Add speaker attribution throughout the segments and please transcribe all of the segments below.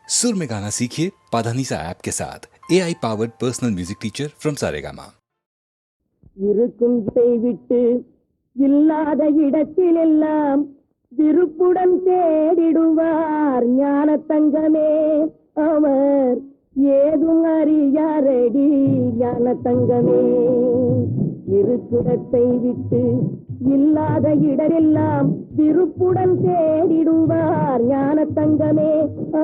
Speaker 1: सुर में गाना सीखिए पाधानीसा ऐप के साथ AI powered personal music teacher from Saregama.
Speaker 2: இருக்கும் விட்டு இல்லாத இடத்திலெல்லாம் விருப்புடன் தேடிடுவார் ஞான தங்கமே. அவர் ஏதும் அறியாரடி ஞான தங்கமே. இருக்குடத்தை விட்டு இல்லாத இடரெல்லாம் விருப்புடன் தேடிடுவார் ஞான தங்கமே.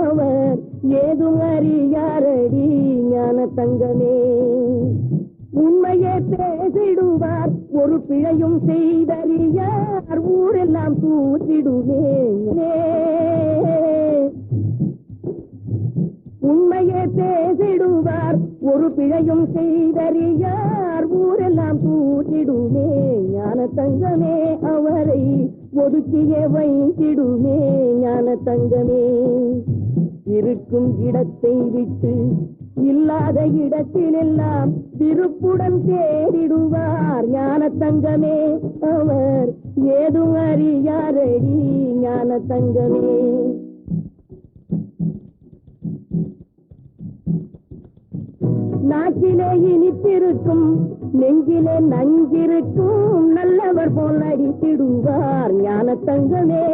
Speaker 2: அவர் ஏதும் அறியாரடி ஞான தங்கமே. உண்மையே பேசிடுவார், ஒரு பிழையும் செய்தறியார், ஊரெல்லாம் தூற்றிடுவே. உண்மையே பேசிடுவார், ஒரு பிழையும் செய்தறியார், ஊரெல்லாம் தூற்றிடுமே. ஞான தங்கமே அவரை ஒதுக்கியே வைத்திடுமே. ஞான தங்கமே. இருக்கும் இடத்தை விட்டு இல்லாத இடத்திலெல்லாம் விருப்புடன் தேடிடுவார் ஞான தங்கமே. அவர் ஏதும் அறியாரடி ஞான தங்கமே. நாக்கிலே இனித்திருக்கும், நெஞ்சிலே நஞ்சிருக்கும், நல்லவர் போல் நடித்திடுவார் ஞான தங்கமே.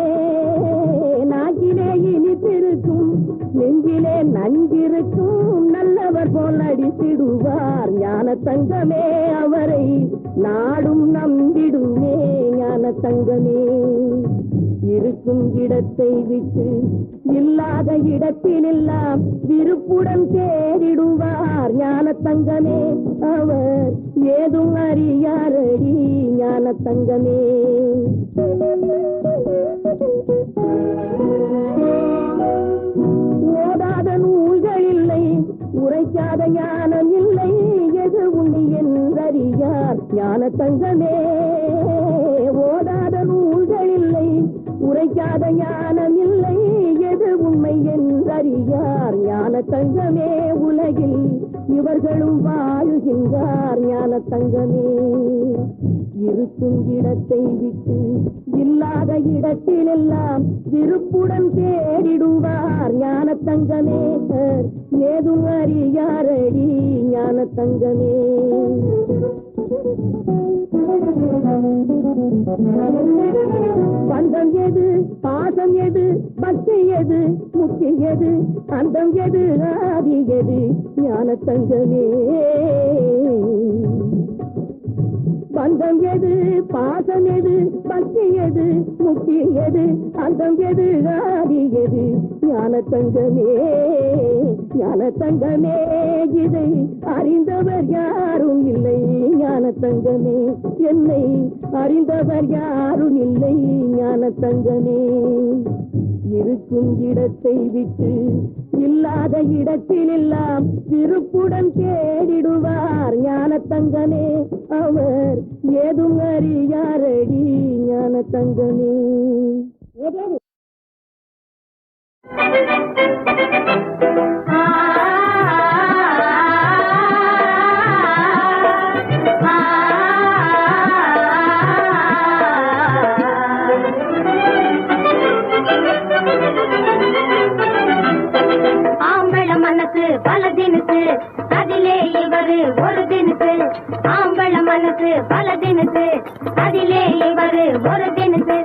Speaker 2: நாக்கிலே இனித்திருக்கும், நெஞ்சிலே நஞ்சிருக்கும், நல்லவர் போல் நடித்திடுவார் ஞான தங்கமே. அவரை நாடும் நம்பிடுமே ஞான தங்கமே. இருக்கும் இடத்தை விட்டு இல்லாத இடத்திலெல்லாம் விருப்புடன் தேடிடுவார் ஞான தங்கமே. அவர் ஏதும் அறியாரடி ஞான தங்கமே. ஓதாத நூல்கள் இல்லை, உரைக்காத ஞானம் இல்லை, எது உண்மை என்றறியார் ஞான தங்கமே. ஓதாத நூல்கள் இல்லை, உரைக்காத ஞானம் இல்லை, எது உண்மை என்றறியார் ஞான தங்கமே. உலகில் இவர்களும் வாழுகின்றார் ஞான தங்கமே. இருக்கும் இடத்தை விட்டு இல்லாத இடத்திலெல்லாம் விருப்புடன் தேடிடுவார் ஞான தங்கமே. ஏதும் அறியாரடி ஞான தங்கமே. பந்தம் எது, பாசம் எது, பக்தி எது, முக்தி எது, அந்தம் எது, ஆதி எது ஞான தங்கமே. பந்தம் எது, பாசம் எது, பக்தி எது, முக்தி எது, அந்தம் எது, ஆதி எது ஞான தங்கமே. ஞான தங்கமே. இதை அறிந்தவர் யாரும் இல்லை ஞான தங்கமே. என்னை அறிந்தவர் யாரும் இல்லை ஞான தங்கமே. இருக்கும் இடத்தை விட்டு இல்லாத இடத்திலெல்லாம் விருப்புடன் தேடிடுவார் ஞான தங்கமே. அவர் ஏதும் அறியாரடி ஞான தங்கமே.
Speaker 3: ஆம்பள மனசு பல தினசு, அதிலே இவரு ஒரு தினசு. ஆம்பள மனசு பல தினசு, அதிலே இவரு ஒரு தினசு.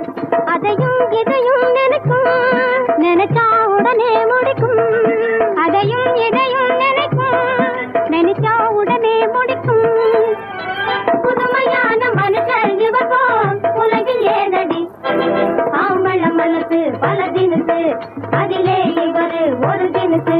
Speaker 3: அதையும் இதையும் நினைக்கும், நினைச்சா உடனே முடிக்கும். அதையும் இதையும் நினைக்கும், நினைச்சா உடனே முடிக்கும். புதுமையான மனுஷர் இவரோ உலகில் ஏதடி. ஆம்பள மனசு பல தினசு, அதிலே இவரு ஒரு தினசு.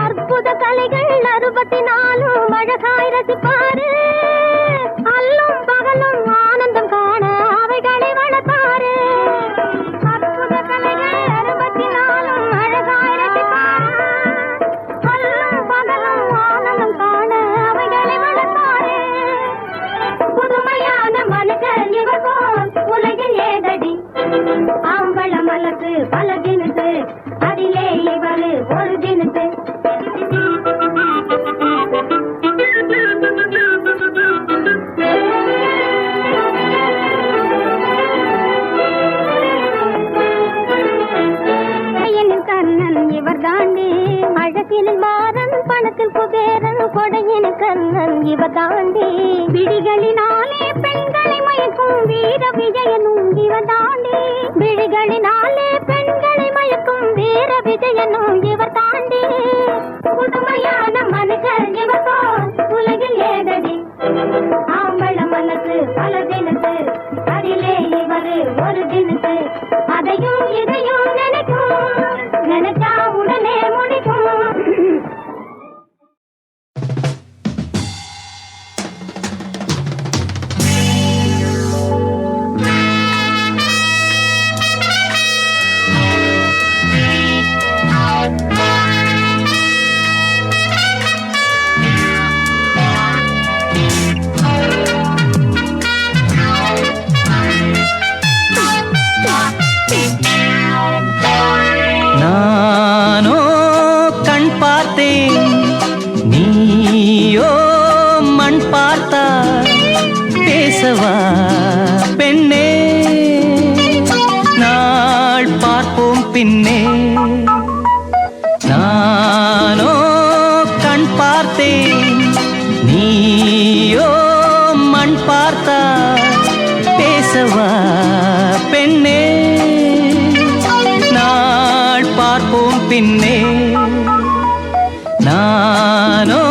Speaker 3: அற்புத கலைகள் இவர் தாண்டி அழகினில் மாறன் பணத்தில் குபேரன் கொடையின் கண்ணன் இவர் தாண்டி விழிகளினாலே பெண்களை மயக்கும் வீர விஜயனும் இவர் தாண்டி விழிகளினாலே பெண்களை மயக்கும் வீர விஜயனும் இவர் தாண்டி புதுமையான மனுஷர் இவர் போல் உலகில் ஏதடி ஆம்பள மனசு பல தினசு அதிலே இவரு ஒரு தினசு அதையும் இதையும் நினைக்கும் நினைச்சா உடனே முடிக்கும்
Speaker 4: நானோ கண் பார்த்தேன் நீயோ மண் பார்த்தா பேசவா பெண்ணே நாள் பார்ப்போம் பின்னே நானோ கண் பார்த்தேன் நீயோ மண் பார்த்தா பேசவா பெண்ணே பார்ப்போம் பின்னே நானோ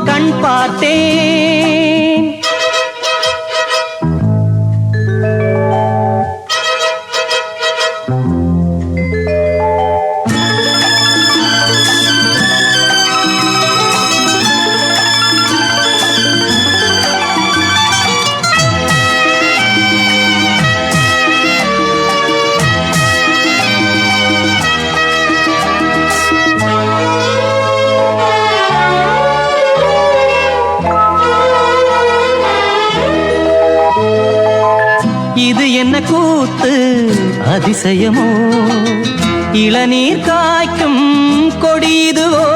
Speaker 4: கண் பார்த்தேன் இது என்ன கூத்து அதிசயமோ இளநீர் காய்க்கும் கொடியுதுவோ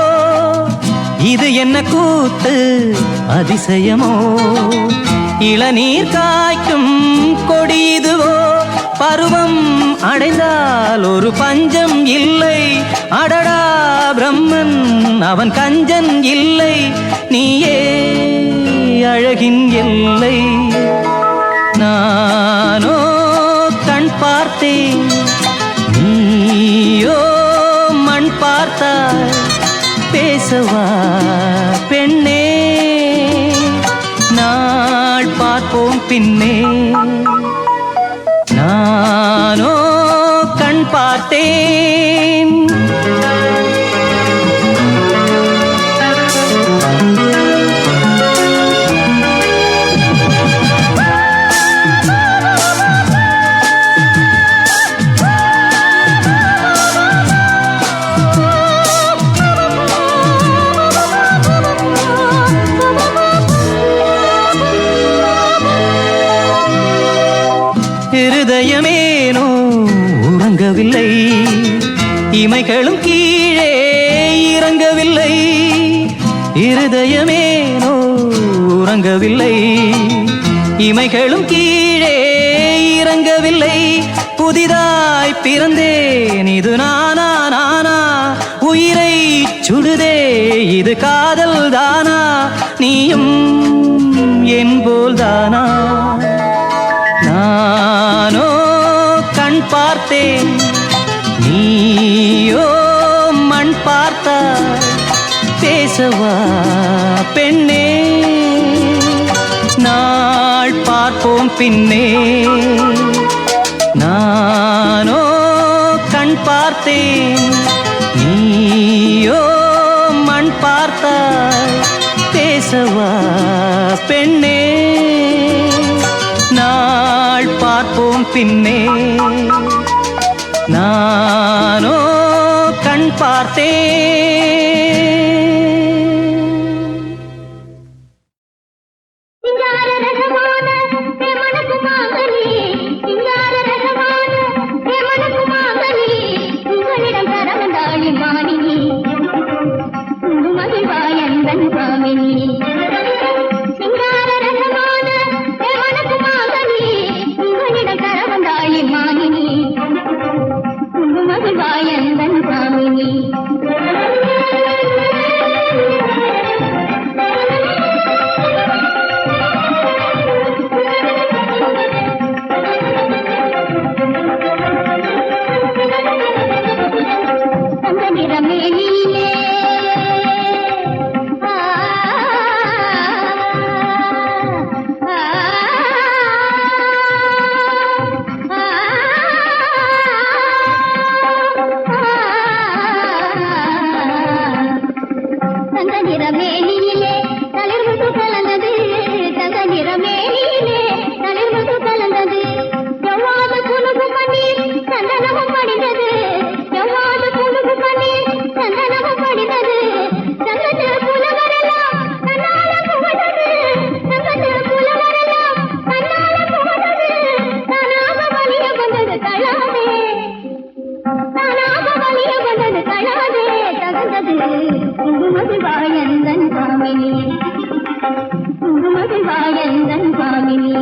Speaker 4: இது என்ன கூத்து அதிசயமோ இளநீர் காய்க்கும் கொடியுதுவோ பருவம் அடைந்தால் ஒரு பஞ்சம் இல்லை அடடா பிரம்மன் அவன் கஞ்சன் இல்லை நீயே அழகின் எல்லை நானோ கண் பார்த்தேன் நீயோ மண் பார்த்தாய் பேசவா பெண்ணே நாள் பார்ப்போம் பின்னே நானோ கண் பார்த்தேன் இருதயமேனோ உறங்கவில்லை இமைகளும் கீழே இறங்கவில்லை இருதயமேனோ உறங்கவில்லை இமைகளும் கீழே இறங்கவில்லை புதிதாய் பிறந்தேன் இது நானா நானா உயிரை சுடுதே இது காதல் தானா நீயும் என் போல் தானா நானோ கண் பார்த்தேன் நீயோ மண் பார்த்தா பேசவா பெண்ணே நாள் பார்ப்போம் பின்னே நானோ கண் பார்த்தேன் நீயோ மண் பார்த்தா பேசவா பெண்ணே நாள் பார்ப்போம் பின்னே நானோ கண் பார்த்தேன்
Speaker 3: மகிழ்வாயந்தன் சாமினி நிறமேனிலே தங்க நிறமேனிலே தளிர்முத்து கலந்தது தங்க நிறமேனிலே தளிர்முத்து கலந்தது எவ்வாறு குலுகு பன்னீர் சந்தனமும் படிந்தது எவ்வாறு குலுகு பன்னீர் சந்தனமும் படிந்தது தங்கத்து புலவரெல்லாம் தன்னால புகழ்ந்தது தங்கத்து புலவரெல்லாம் தன்னால புகழ்ந்தது தானாக வலிய வந்தது தழாதே தானாக வலிய வந்தது தழாதே தகந்தது குங்குமசிவாயந்தன் சாமினி குங்குமசிவாயந்தன் சாமினி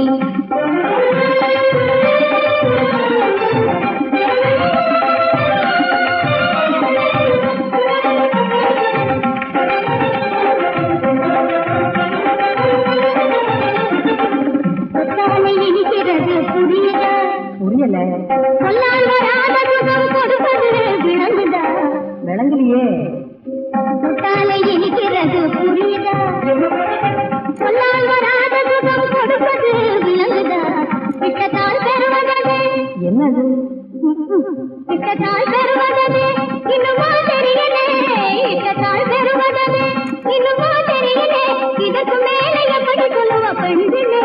Speaker 3: சொத்தாலை இனிக்கிறது புரியல
Speaker 2: புரியல.
Speaker 3: சொல்லால் வராத சுகம் கொடுப்பது விளங்குதா
Speaker 2: விளங்கலையே.
Speaker 3: சொத்தாலை இனிக்கிறது புரியுதா சொல்லால் வராத சுகம் கொடுப்பது விளங்குதா திட்டத்தால் பெறுவதது
Speaker 2: என்னது?
Speaker 3: திட்டத்தால் பெறுவதது இன்னுமா தெரியலே திட்டத்தால் பெறுவதது இன்னுமா தெரியலே இதற்கு மேலே எப்படி சொல்லுவ பெண்பினே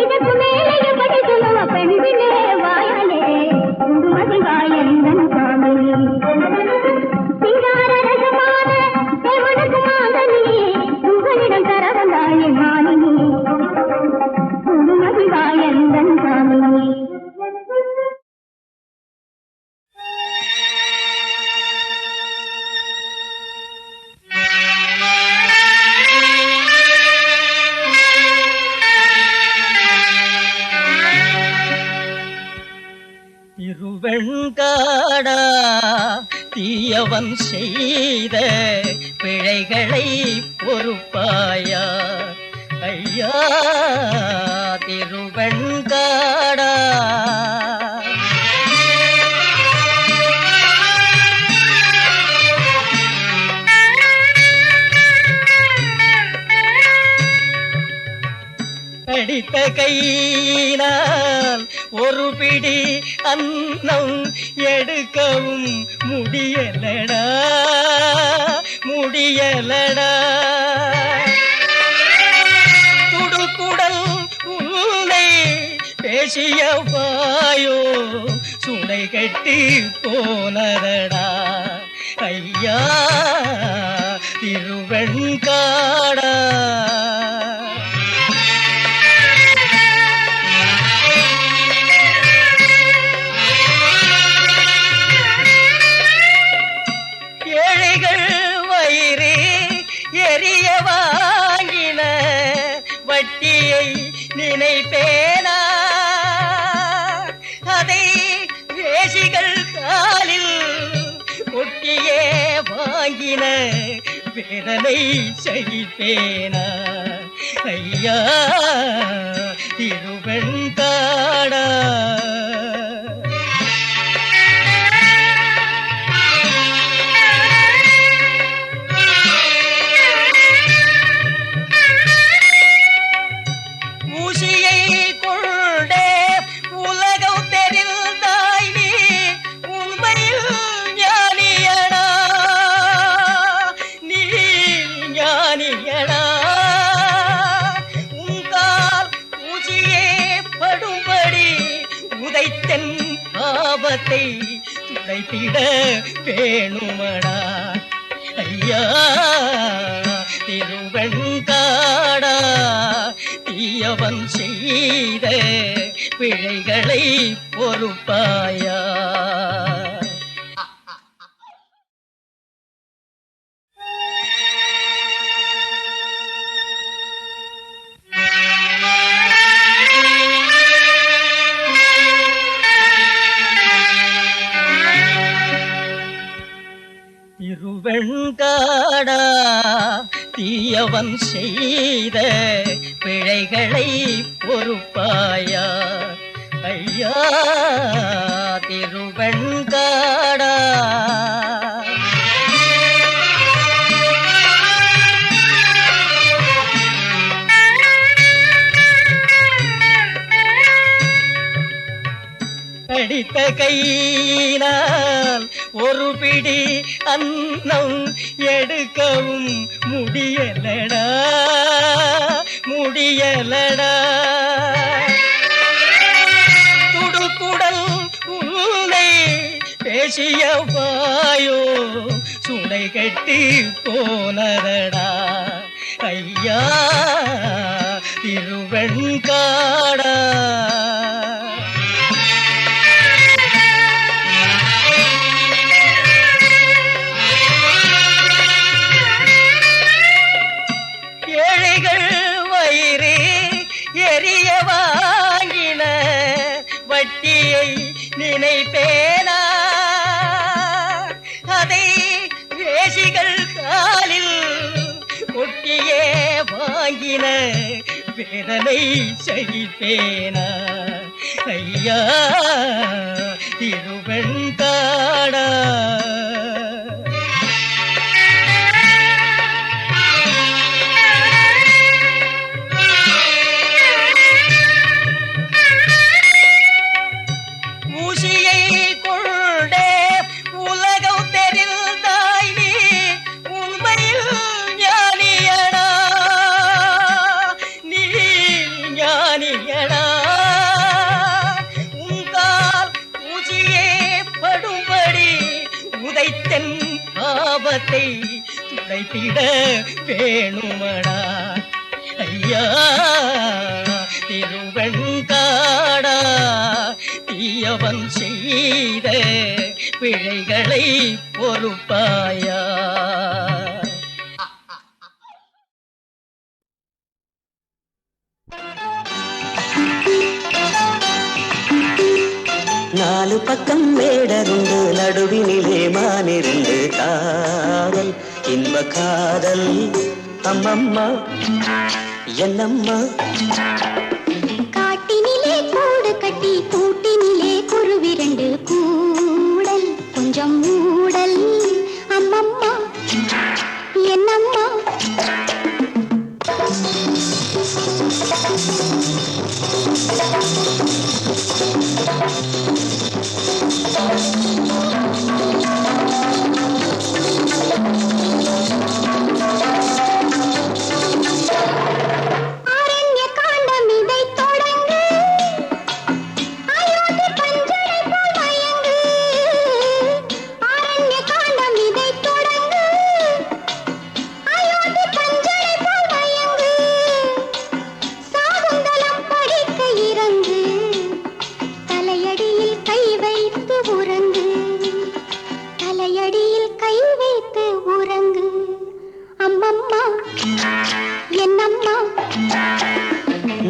Speaker 3: இதற்கு மேலே எப்படி சொல்லுவ பெண்பினே வாயாலே குங்குமதி வாயந்தன் சாமி சிங்கார ரசமான தேவனுக்கு மாதனி உங்களிடம் தர வந்தாயே மாலினி குங்குமதி வாயந்தன் சாமி
Speaker 4: திருவெண்காடா தீயவன் செய்த பிழைகளை பொறுப்பாயா ஐயா திருவெண்காடா அடித்த கையினால் ஒரு பிடி அன்னம் எடுக்கவும் முடியலடா முடியலடா துடுக்குடல் உன்னை பேசிய வாயோ சுடை கட்டி போனதடா ஐயா திருவெண்காடா ஏழைகள் வயிறு எரிய வாங்கின வட்டியை நினைப்பேனா அதை வேசிகள் காலில் கொட்டியே வாங்கின வேதனை சகிப்பேனா ஐயா திருவெண்காடா ஊசியை கொண்டே உலகம் தெரிந்தாய் நீ உண்மையில் ஞானியடா நீ ஞானியடா உங்கால் ஊசியே படும்படி உதைத்தன் பாவத்தை துடைத்திட வேணுமடா ஐயா திருவெண்காடா தீயவன் செய்த பிழைகளை பொறுப்பாயா திருவெண்காடா தீயவன் செய்த பிழைகளை பொறுப்பாயா ஐயா திருவெண்காடா கையினால் ஒரு பிடி அன்னம் எடுக்கவும் முடியலடா முடியலடா. துடுக்குடல் உன்னை பேசிய வாயோ சுனை கட்டி போனதடா ஐயா திருவெண்காடா. ஏழைகள் வயிறு எரிய வாங்கின வட்டியை நினைப்பேனா, அதை வேசிகள் காலில் கொட்டியே வாங்கின வேதனை சகிப்பேனா ஐயா திருவெண்காடா. ஊசியை கொண்டே உலகம் தெரிந்தாய் நீ உண்மையில் ஞானியடா நீ ஞானியடா. உங்கால் ஊசியே படும்படி உதைத்தன் பாவத்தை துடைத்திட வேணுமடா ஐயா திருவெண்காடா. தீயவன் செய்த பிழைகளை பொறுப்பாயா.
Speaker 5: நாலு பக்கம் வேடருண்டு நடுவினிலே மானிருந்து காதல் இன்ப காதல் அம்மம்மா என்னம்மா.
Speaker 3: காட்டினிலே கூடு கட்டி கூட்டினிலே குருவிரண்டு கூடல் கொஞ்சம் மூடல் அம்மம்மா என்னம்மா.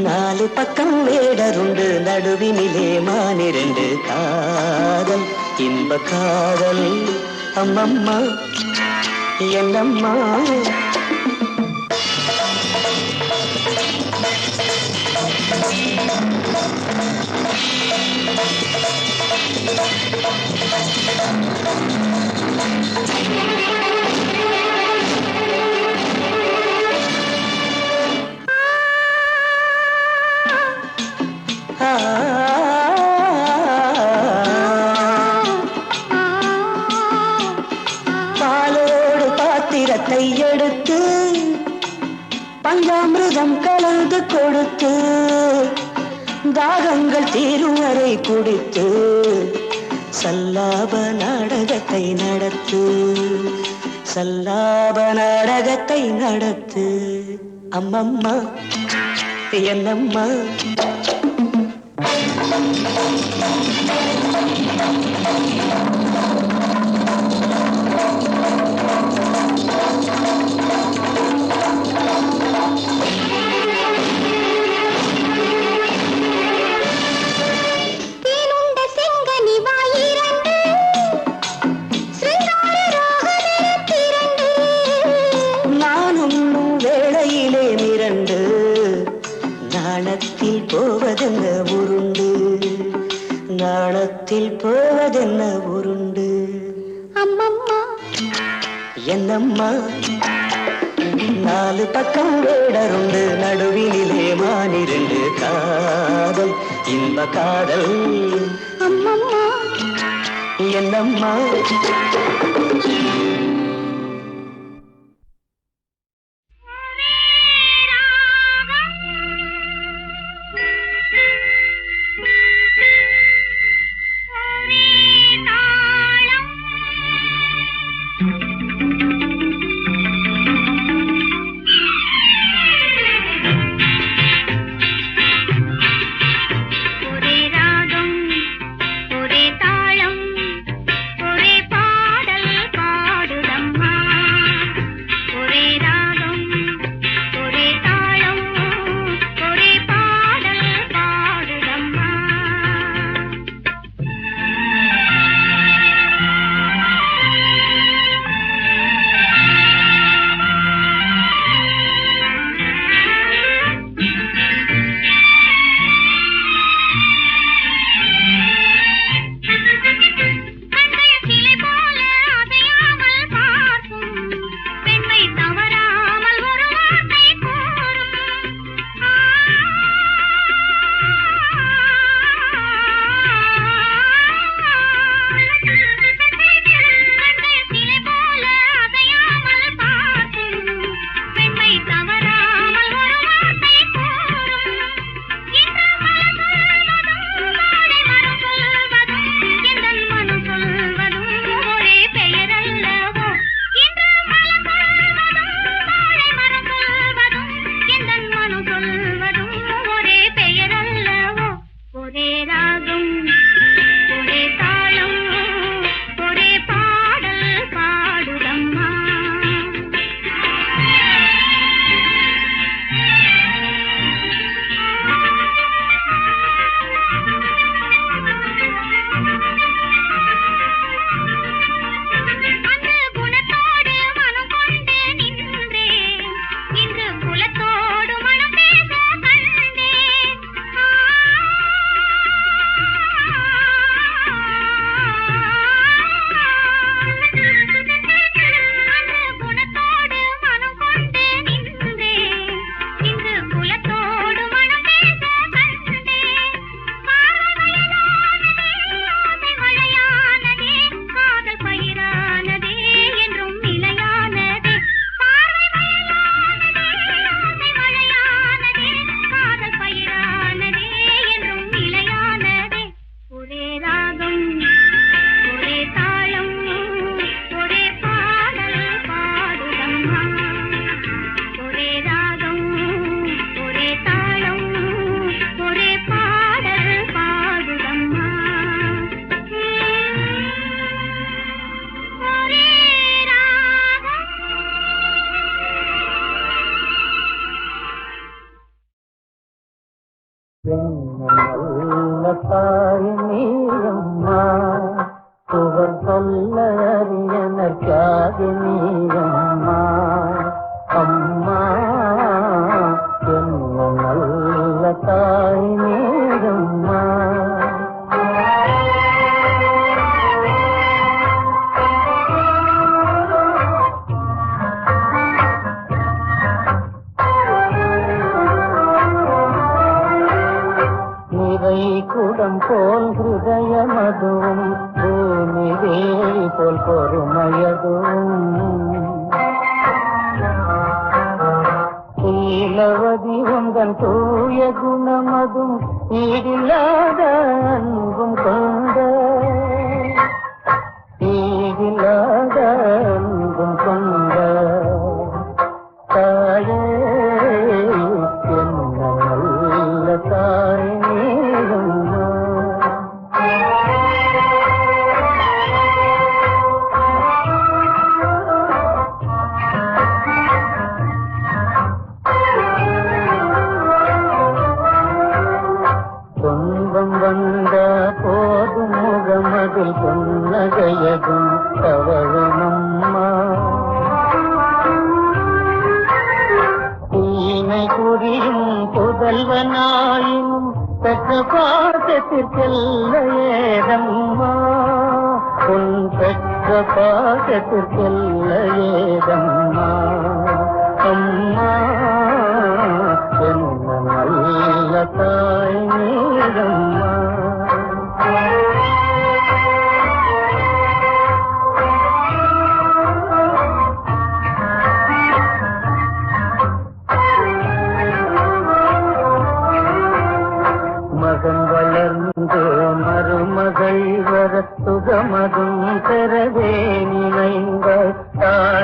Speaker 5: நாலு பக்கம் வேடருண்டு நடுவினிலே மானிரண்டு காதல் இன்ப காதல் அம்மம்மா என்னம்மா. பாலோடு பாத்திரத்தை எடுத்து பஞ்சாமிர்தம் கலந்து கொடுத்து தாகங்கள் தீரும் வரை குடித்து சல்லாப நாடகத்தை நடத்து சல்லாப நாடகத்தை நடத்து அம்மம்மா என்னம்மா. நாணத்தில் போவதென்ன உருண்டு நாணத்தில் போவதென்ன உருண்டு அம்மம்மா என்னம்மா. நாலு பக்கம் வேடருண்டு நடுவினிலே மானிரண்டு காதல் இன்ப காதல் அம்மம்மா என்னம்மா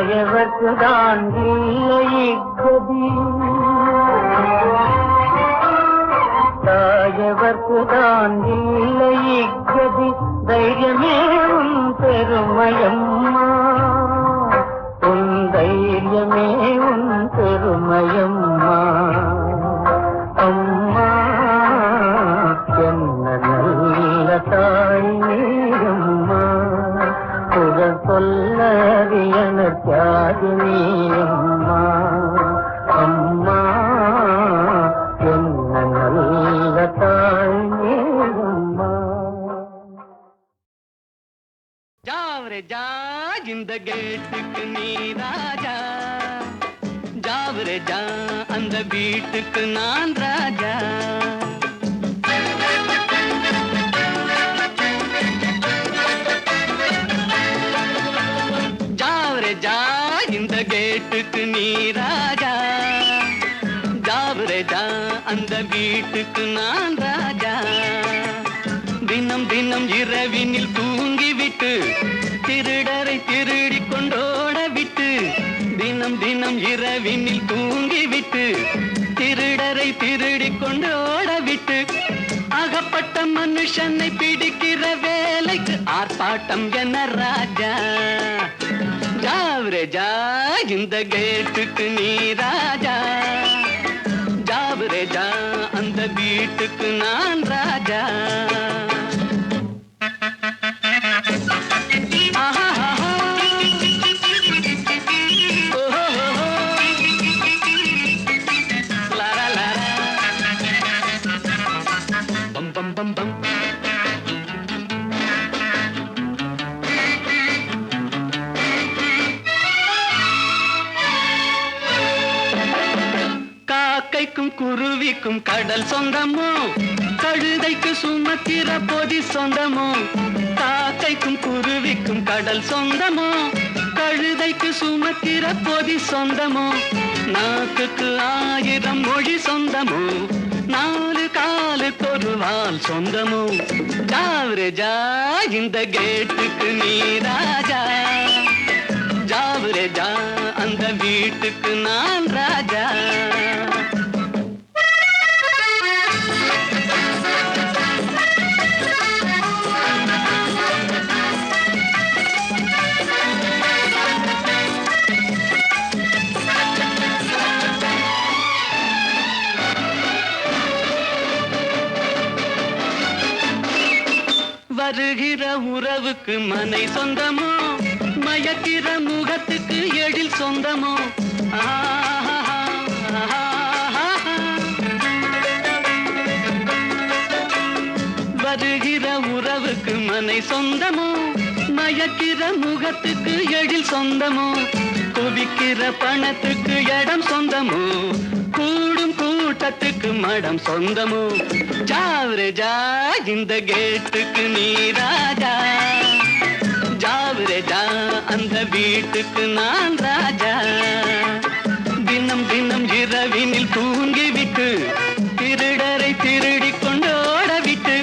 Speaker 5: தாயவர்க்குதான் இல்லை கதி, தாயவர்க்குதான் இல்லை கதி, தைரியமே உன் பெருமையம்மா, உன் தைரியமே உன் பெருமையம்மா. அம்மா என்ன நல்ல தாய் நீயம்மா, புகழ் சொல்லறியன தியாகி நீயம்மா. அம்மா என்ன நல்ல தாய் நீயம்மா.
Speaker 6: ஜாவரே ஜா இந்த கேட்டுக்கு நீ ராஜா, ஜாவரே ஜா அந்த வீட்டுக்கு நான் ராஜா. ஜாவரே ஜா இந்த கேட்டுக்கு நீ ராஜா, ஜாவரே ஜா அந்த வீட்டுக்கு நான் ராஜா. தினம் தினம் இரவினில் தூங்கிவிட்டு திருடரை திருடி கொண்டோட விட்டு, தினம் தினம் இரவினில் தூங்கிவிட்டு திருடரை திருடி கொண்டோட விட்டு, அகப்பட்ட மனுஷனை பிடிக்கிற வேலைக்கு ஆர்ப்பாட்டம் என்ன ராஜா. ஜாவரே ஜா இந்த கேட்டுக்கு நீ ராஜா, ஜாவரே ஜா அந்த வீட்டுக்கு நான் ராஜா. காக்கைக்கும் குருவிக்கும் கடல் சொந்தமோ, கழுதைக்கு சுமக்கிற பொதி சொந்தமோ. காக்கைக்கும் குருவிக்கும் கடல் சொந்தமோ, கழுதைக்கு சுமக்கிற பொதி சொந்தமோ. நாக்குக்கு 1000 மொழி சொந்தமோ, 4 காலுக்கு ஒரு வால் சொந்தமோ. ஜாவரே ஜா இந்த கேட்டுக்கு நீ ராஜா, ஜாவரே ஜா அந்த வீட்டுக்கு நான் ராஜா. வருகிற உறவுக்கு மனை சொந்தமோ, மயக்கிற முகத்துக்கு எழில் சொந்தமோ. வருகிற உறவுக்கு மனை சொந்தமோ, மயக்கிற முகத்துக்கு எழில் சொந்தமோ. குவிக்கிற பணத்துக்கு இடம் சொந்தமோ, கூடும் கூட்டத்துக்கு மடம் சொந்தமோ. ஜாவரே ஜா இந்த கேட்டுக்கு நீ ராஜா, ஜாவரே ஜா அந்த வீட்டுக்கு நான் ராஜா. தினம் தினம் இரவினில் தூங்கிவிட்டு திருடரை திருடி கொண்டோட விட்டு,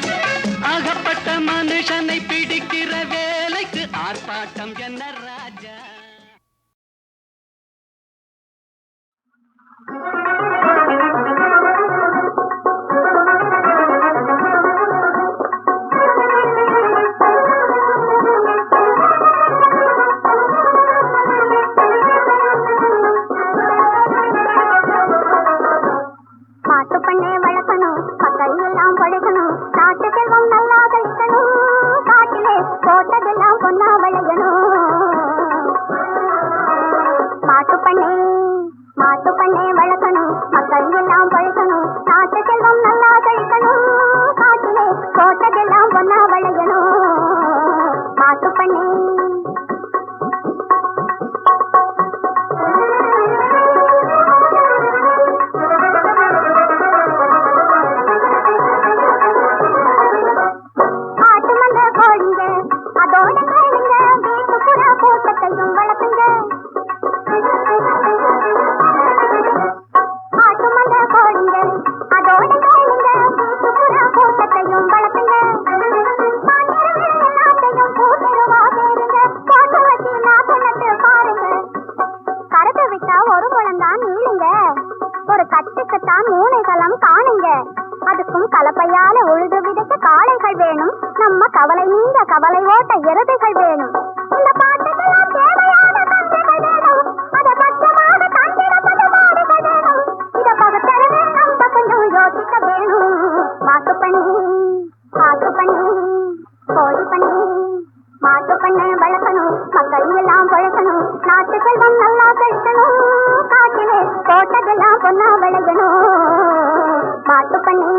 Speaker 6: அகப்பட்ட மனுஷனை பிடிக்கிற வேலைக்கு ஆர்ப்பாட்டம் என்ன ராஜா.
Speaker 3: குழந்தைகள் வேணும், நம்ம கவலை நீங்க கவலை ஓட்ட எருதைகள் வேணும். இந்த பாட்டுக்கெல்லாம் தேவையான தந்தைகள் வேணும், அதை பச்சமாக தந்திட பதுமாடுகள் வேணும். இத பகுத்தறிவு நம்ம கொஞ்சம் யோசிக்க வேணும். மாட்டு பண்ணி கோழி பண்ணி மாட்டு பண்ணை வளர்க்கணும், மக்கள் எல்லாம் பழக்கணும், நாட்டு செல்வம் நல்லா கழிக்கணும், காட்டிலே போட்டதெல்லாம் பொன்னா விளையணும். மாட்டு பண்ணி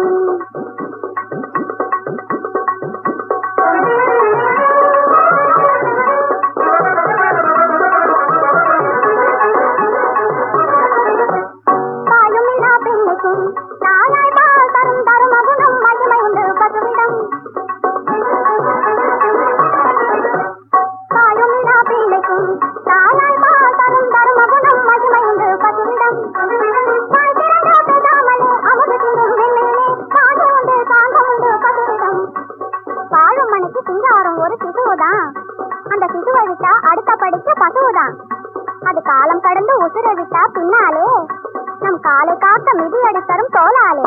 Speaker 3: தாயும் இல்லா பெண்ணுக்கும் தாயாய் பால் தரும் தருமகுணம் மகிமை உண்டு பசுவிடம். தாயும் இல்லா பிள்ளைக்கும் தாயாய் பால் தரும் தருமகுணம் மகிமை உண்டு பசுவிடம். தாய் பிறந்த பெறாமலே அமுது தின்னும் வெண்மையிலே காது உண்டு காந்தம் உண்டு பசுவிடம். வாழும் மணிக்கு சிங்காரம் ஒரு சிசுவுதான், அந்த சிசுவை விட்டா அடுத்த படிக்க பசுவுதான். அது காலம் கடந்து உசுரை விட்டா பின்னாலே நம் காலை காக்க மிதி அடித்தரும் தோளாலே.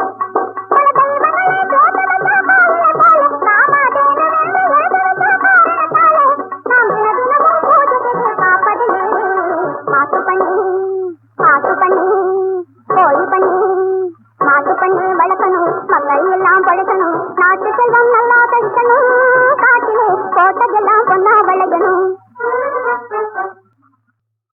Speaker 3: பல தெய்வங்களை தோற்று வந்த காலையை போல நாமாதேன வேண்டி எழுதி வந்த காரணத்தாலே நாம் தினமும் பூஜை செய்து காப்பதிலே. மாட்டு பண்ணி கோழி பண்ணி மாட்டு பண்ணி வளர்க்கணும், மக்கள் எல்லாம் பழக்கணும், நாட்டு செல்வம் நல்லா கழிக்கணும், காட்டிலே போட்டதெல்லாம் பொன்னா விளையணும்.